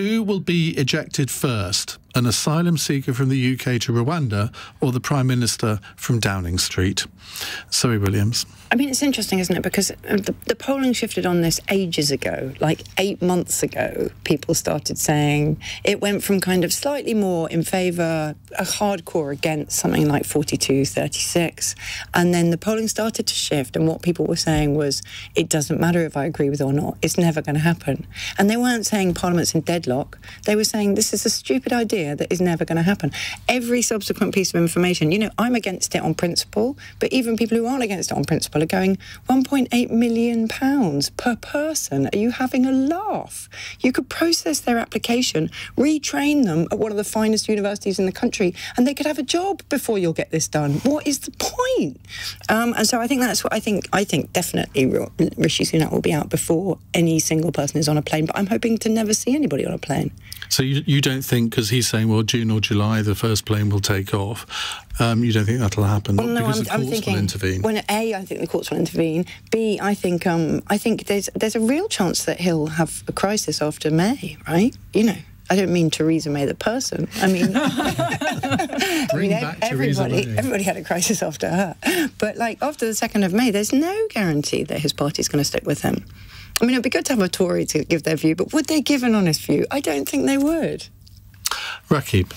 Who will be ejected first? An asylum seeker from the UK to Rwanda or the Prime Minister from Downing Street? Zoe Williams. I mean, it's interesting, isn't it? Because the polling shifted on this ages ago, like 8 months ago. People started saying it went from kind of slightly more in favour, a hardcore against, something like 42-36. And then the polling started to shift. And what people were saying was, it doesn't matter if I agree with it or not. It's never going to happen. And they weren't saying Parliament's in deadlock. They were saying this is a stupid idea that is never going to happen. Every subsequent piece of information, you know, I'm against it on principle, but even people who aren't against it on principle are going, £1.8 million per person. Are you having a laugh? You could process their application, retrain them at one of the finest universities in the country, and they could have a job before you'll get this done. What is the point? And so I think that's what I think definitely Rishi Sunak will be out before any single person is on a plane, but I'm hoping to never see anybody on a plane. So you don't think, because he's saying, well, June or July, the first plane will take off, you don't think that'll happen? Well, no, because I'm the courts will intervene? When A, I think the courts will intervene. B, I think there's a real chance that he'll have a crisis after May, right? You know, I don't mean Theresa May the person. I mean, everybody had a crisis after her. But like after the 2nd of May, there's no guarantee that his party's going to stick with him. I mean, it'd be good to have a Tory to give their view, but would they give an honest view? I don't think they would. Rakib.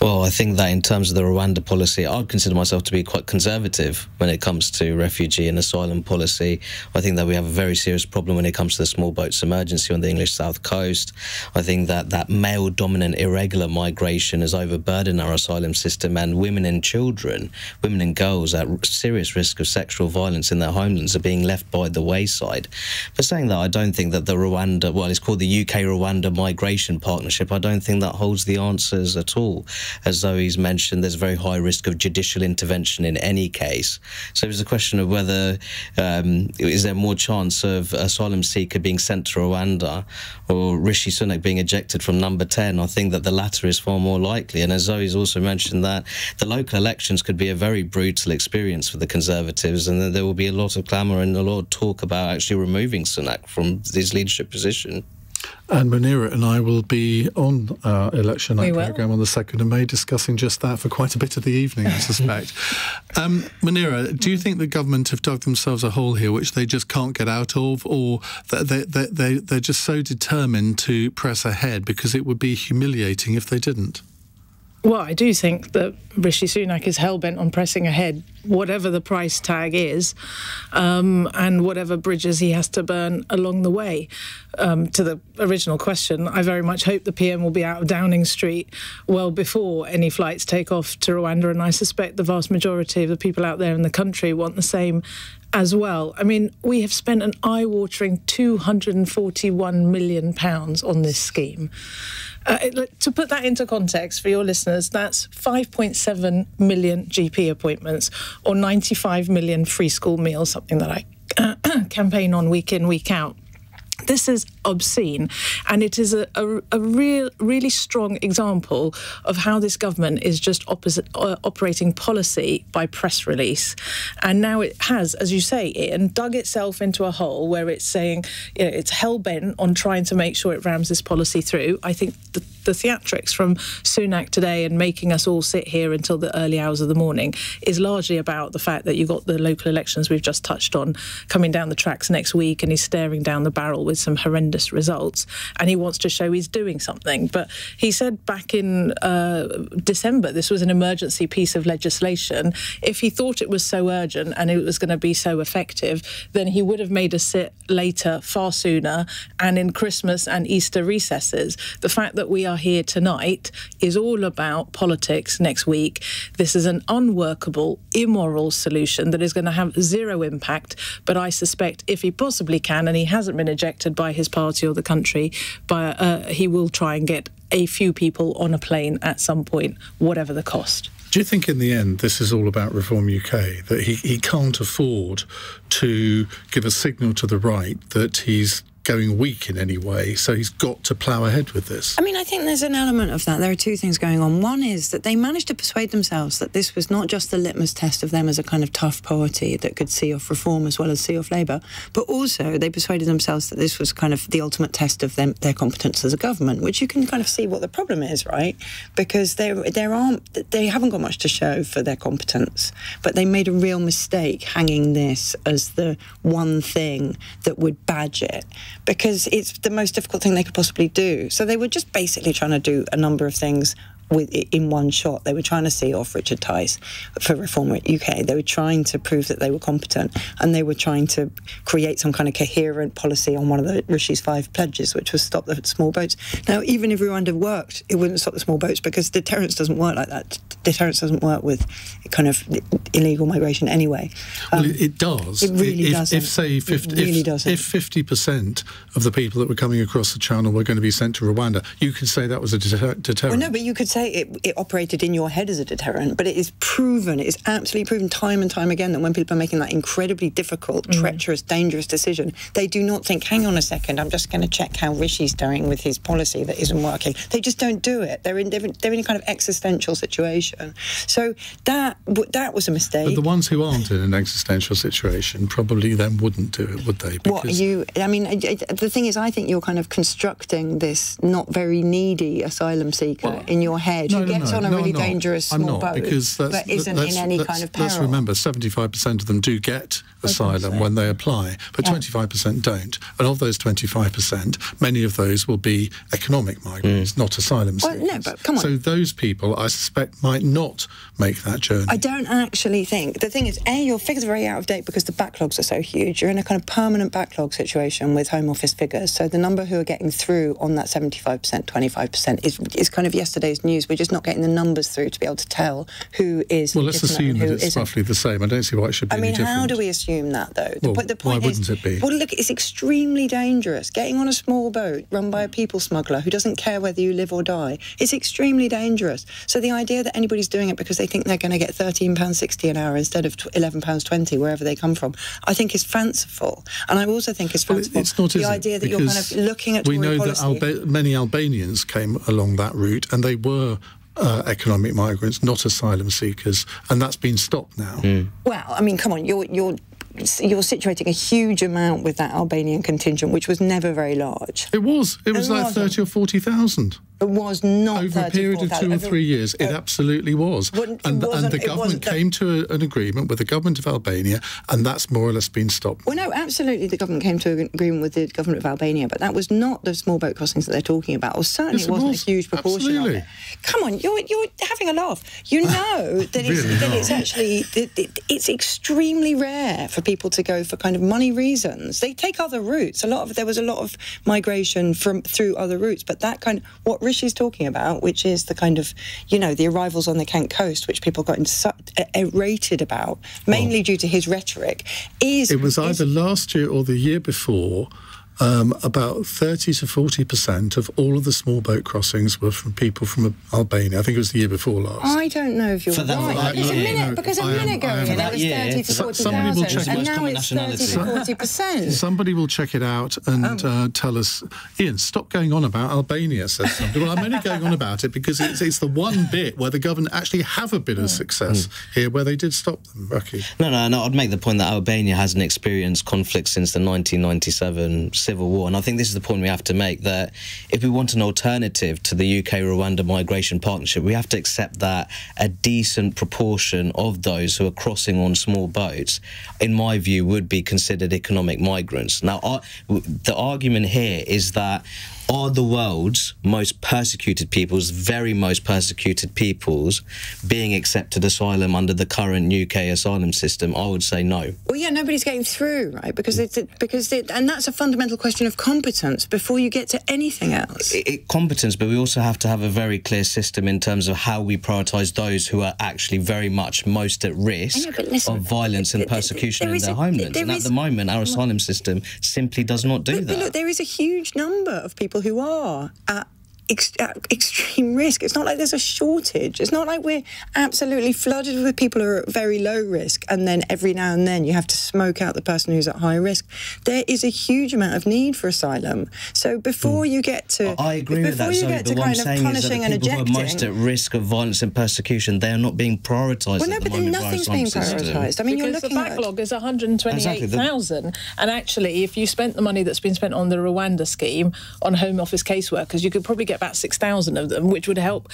Well, I think that in terms of the Rwanda policy, I'd consider myself to be quite conservative when it comes to refugee and asylum policy. I think that we have a very serious problem when it comes to the small boats emergency on the English South Coast. I think that male-dominant irregular migration has overburdened our asylum system, and women and children, women and girls at serious risk of sexual violence in their homelands are being left by the wayside. But saying that, I don't think that the Rwanda, well, it's called the UK-Rwanda Migration Partnership, I don't think that holds the answers at all. As Zoe's mentioned, there's a very high risk of judicial intervention in any case. So it's a question of whether is there more chance of asylum seeker being sent to Rwanda or Rishi Sunak being ejected from number 10. I think that the latter is far more likely. And as Zoe's also mentioned, that the local elections could be a very brutal experience for the Conservatives, and that there will be a lot of clamour and a lot of talk about actually removing Sunak from his leadership position. And Munira and I will be on our election night programme on the 2nd of May discussing just that for quite a bit of the evening, I suspect. Munira, do you think the government have dug themselves a hole here which they just can't get out of, or that they're just so determined to press ahead because it would be humiliating if they didn't? Well, I do think that Rishi Sunak is hell-bent on pressing ahead, whatever the price tag is, and whatever bridges he has to burn along the way. To the original question, I very much hope the PM will be out of Downing Street well before any flights take off to Rwanda, and I suspect the vast majority of the people out there in the country want the same as well. I mean, we have spent an eye-watering £241 million on this scheme. To put that into context for your listeners, that's 5.7 million GP appointments or 95 million free school meals, something that I campaign on week in, week out. This is obscene, and it is a really strong example of how this government is just operating policy by press release. And now it has, as you say, Iain, dug itself into a hole where it's saying, you know, it's hell-bent on trying to make sure it rams this policy through. I think the theatrics from Sunak today and making us all sit here until the early hours of the morning is largely about the fact that you've got the local elections we've just touched on coming down the tracks next week, and he's staring down the barrel with some horrendous results, and he wants to show he's doing something. But he said back in December this was an emergency piece of legislation. If he thought it was so urgent and it was going to be so effective, then he would have made us sit later, far sooner, and in Christmas and Easter recesses. The fact that we are here tonight is all about politics next week. This is an unworkable, immoral solution that is going to have zero impact, but I suspect if he possibly can, and he hasn't been ejected by his party or the country, he will try and get a few people on a plane at some point, whatever the cost. Do you think in the end this is all about Reform UK, that he can't afford to give a signal to the right that he's going weak in any way, so he's got to plough ahead with this. I mean, I think there's an element of that. There are two things going on. One is that they managed to persuade themselves that this was not just the litmus test of them as a kind of tough party that could see off reform as well as see off Labour, but also they persuaded themselves that this was kind of the ultimate test of their competence as a government, which you can kind of see what the problem is, right? Because they haven't got much to show for their competence, but they made a real mistake hanging this as the one thing that would badge it, because it's the most difficult thing they could possibly do. So they were just basically trying to do a number of things in one shot. They were trying to see off Richard Tice for Reform UK. They were trying to prove that they were competent, and they were trying to create some kind of coherent policy on one of the Rishi's 5 pledges, which was stop the small boats. Now, even if Rwanda worked, it wouldn't stop the small boats, because deterrence doesn't work like that. Deterrence doesn't work with kind of illegal migration anyway. Well, it does. It really doesn't. If 50% of the people that were coming across the channel were going to be sent to Rwanda, you could say that was a deterrent. Well, no, but you could say it operated in your head as a deterrent, but it is proven, it is absolutely proven time and time again that when people are making that incredibly difficult, treacherous, dangerous decision, they do not think, hang on a second, I'm just going to check how Rishi's doing with his policy that isn't working. They just don't do it. They're in a kind of existential situation. So that was a mistake. But the ones who aren't in an existential situation probably then wouldn't do it, would they? Because the thing is, I think you're kind of constructing this not very needy asylum seeker in your head who gets on a really dangerous small boat, but isn't in any kind of peril. Let's remember, 75% of them do get asylum when they apply, but 25% don't. And of those 25%, many of those will be economic migrants, not asylum seekers. Well, no, but come on. So those people, I suspect, might not make that journey. I don't actually think. The thing is, your figures are very out of date because the backlogs are so huge. You're in a kind of permanent backlog situation with Home Office figures. So the number who are getting through on that 75%, 25% is kind of yesterday's news. We're just not getting the numbers through to be able to tell who is Well, let's assume that it's roughly the same. I don't see why it should be any different. How do we assume that, though? The point why wouldn't it be? Well, look, it's extremely dangerous. Getting on a small boat run by a people smuggler who doesn't care whether you live or die, it's extremely dangerous. So the idea that anybody's doing it because they think they're going to get £13.60 an hour instead of £11.20 wherever they come from, I think is fanciful. And I also think it's fanciful. It's not, the idea that you're kind of looking at Tory policy. We know that many Albanians came along that route, and they were economic migrants, not asylum seekers, and that's been stopped now. Well, I mean, come on, you're situating a huge amount with that Albanian contingent, which was never very large. It was like 30 or 40,000. It was not over a period of 2 or 3 years. It absolutely was. And the government came to an agreement with the government of Albania, and that's more or less been stopped. Well, no, absolutely, the government came to an agreement with the government of Albania, but that was not the small boat crossings that they're talking about, or certainly it wasn't a huge proportion of it. Come on, you're having a laugh. You know that it's actually it's extremely rare for people to go for kind of money reasons. They take other routes. There was a lot of migration through other routes, but that kind of what Rishi's talking about, which is the kind of, the arrivals on the Kent coast, which people got irritated about, mainly due to his rhetoric, It was either last year or the year before. About 30 to 40% of all of the small boat crossings were from people from Albania. I think it was the year before last. I don't know if you're right. It's a minute ago it was 30 to 40,000, and now it's 30 to 40%. Somebody will check it out and tell us. Iain, stop going on about Albania, says somebody. Well, I'm only going on about it because it's the one bit where the government actually have a bit of success here, where they did stop them. Rocky. No, I'd make the point that Albania hasn't experienced conflict since the 1997 civil war, and I think this is the point we have to make, that if we want an alternative to the UK-Rwanda migration partnership, we have to accept that a decent proportion of those who are crossing on small boats, in my view, would be considered economic migrants. Now, the argument here is that are the world's most persecuted peoples, very most persecuted peoples, being accepted asylum under the current UK asylum system? I would say no. Well, yeah, nobody's getting through, right? And that's a fundamental question of competence before you get to anything else. Competence, but we also have to have a very clear system in terms of how we prioritise those who are actually very much most at risk of violence and persecution in their homelands. And at the moment, our asylum system simply does not do that. But look, there is a huge number of people who are at extreme risk. It's not like there's a shortage. It's not like we're absolutely flooded with people who are at very low risk, and then every now and then you have to smoke out the person who's at high risk. There is a huge amount of need for asylum. So before you get to... I agree with that, Zoe, but what I'm saying is that the people who are most at risk of violence and persecution, they are not being prioritised at the moment. Nothing's being prioritised. I mean, because the backlog is 128,000, and actually, if you spent the money that's been spent on the Rwanda scheme on Home Office caseworkers, you could probably get about 6,000 of them, which would help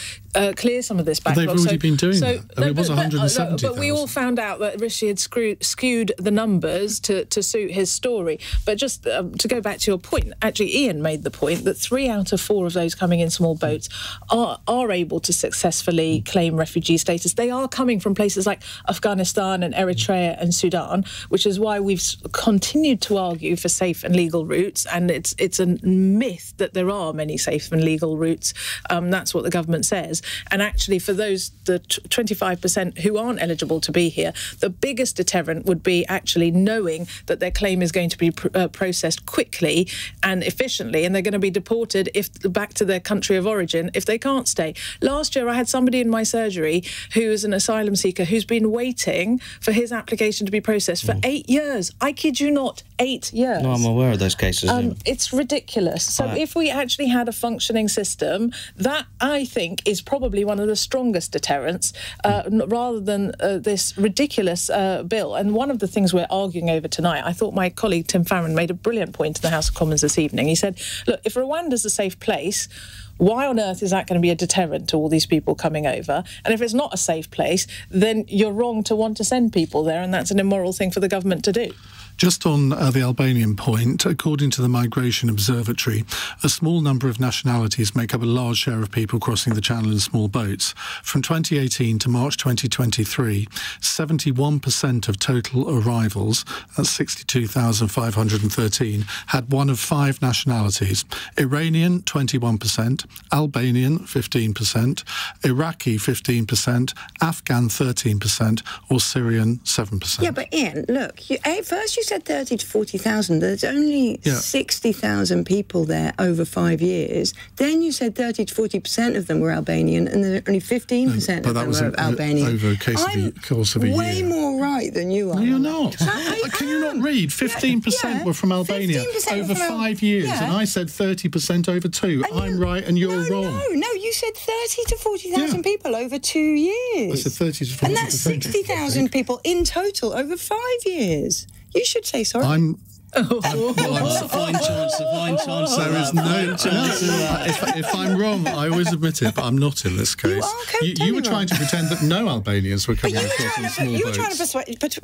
clear some of this backlog. But they've already been doing that. I mean, it was 170,000. But we all found out that Rishi had skewed the numbers to suit his story. But just to go back to your point, actually, Iain made the point that 3 out of 4 of those coming in small boats are able to successfully claim refugee status. They are coming from places like Afghanistan and Eritrea and Sudan, which is why we've continued to argue for safe and legal routes. And it's a myth that there are many safe and legal routes. That's what the government says. And actually, for those, the 25% who aren't eligible to be here, the biggest deterrent would be actually knowing that their claim is going to be processed quickly and efficiently, and they're going to be deported back to their country of origin if they can't stay. Last year, I had somebody in my surgery who is an asylum seeker who's been waiting for his application to be processed for 8 years. I kid you not, 8 years. No, I'm aware of those cases. It's ridiculous. So if we actually had a functioning system, that, I think, is probably one of the strongest deterrents, rather than this ridiculous bill. And one of the things we're arguing over tonight, I thought my colleague Tim Farron made a brilliant point in the House of Commons this evening. He said, look, if Rwanda's a safe place, why on earth is that going to be a deterrent to all these people coming over? And if it's not a safe place, then you're wrong to want to send people there, and that's an immoral thing for the government to do. Just on the Albanian point, according to the Migration Observatory, a small number of nationalities make up a large share of people crossing the channel in small boats. From 2018 to March 2023, 71% of total arrivals, that's 62,513, had one of 5 nationalities. Iranian, 21%, Albanian, 15%, Iraqi, 15%, Afghan, 13%, or Syrian, 7%. Yeah, but Iain, look, first you said 30 to 40,000. There's only 60,000 people there over 5 years. Then you said 30 to 40% of them were Albanian, and there only 15% of them were Albanian. Over a course of a year. Way more right than you are. No, you're not. Can you not read? 15% were from Albania over 5 years, and I said 30% over 2. I'm right, and you're wrong. No, you said 30 to 40,000 people over 2 years. I said 30 to 40%. And that's 60,000 people in total over 5 years. You should say sorry. Fine chance. There is no chance. If I'm wrong, I always admit it, but I'm not in this case. You were trying to pretend that no Albanians were coming across in small boats. You were trying to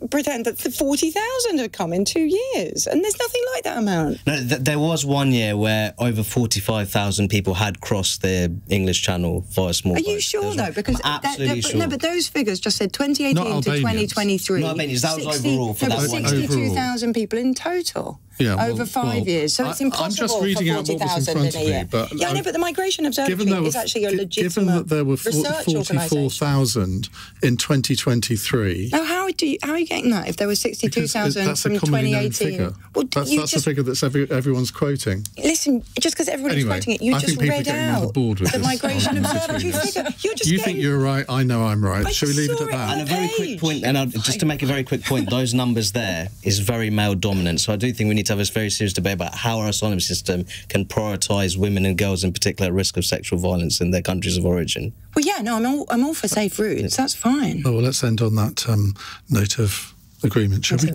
pretend that 40,000 had come in 2 years, and there's nothing like that amount. No, there was 1 year where over 45,000 people had crossed the English Channel via small boats. Are you sure, though? Because I'm absolutely sure. No, but those figures just said 2018 to 2023. Not Albanians, that was overall for that 1 year. 62,000 people in total. Over 5 years, so it's impossible. I'm just reading out what was in front of me. But but the Migration Observatory is actually a legitimate given that there were 44,000 in 2023. Now, how are you getting that if there were 62,000 from 2018? Well, that's the figure that everyone's quoting. Listen, just because everybody's quoting it, you just read out the Migration Observatory figure. You think you're right, I know I'm right. Shall we leave it at that? And a very quick point, just to make a very quick point, those numbers there is very male dominant, so I do think we need to have a very serious debate about how our asylum system can prioritise women and girls in particular at risk of sexual violence in their countries of origin. Well, yeah, no, I'm all for safe routes. That's fine. Oh, well, let's end on that note of agreement, shall we?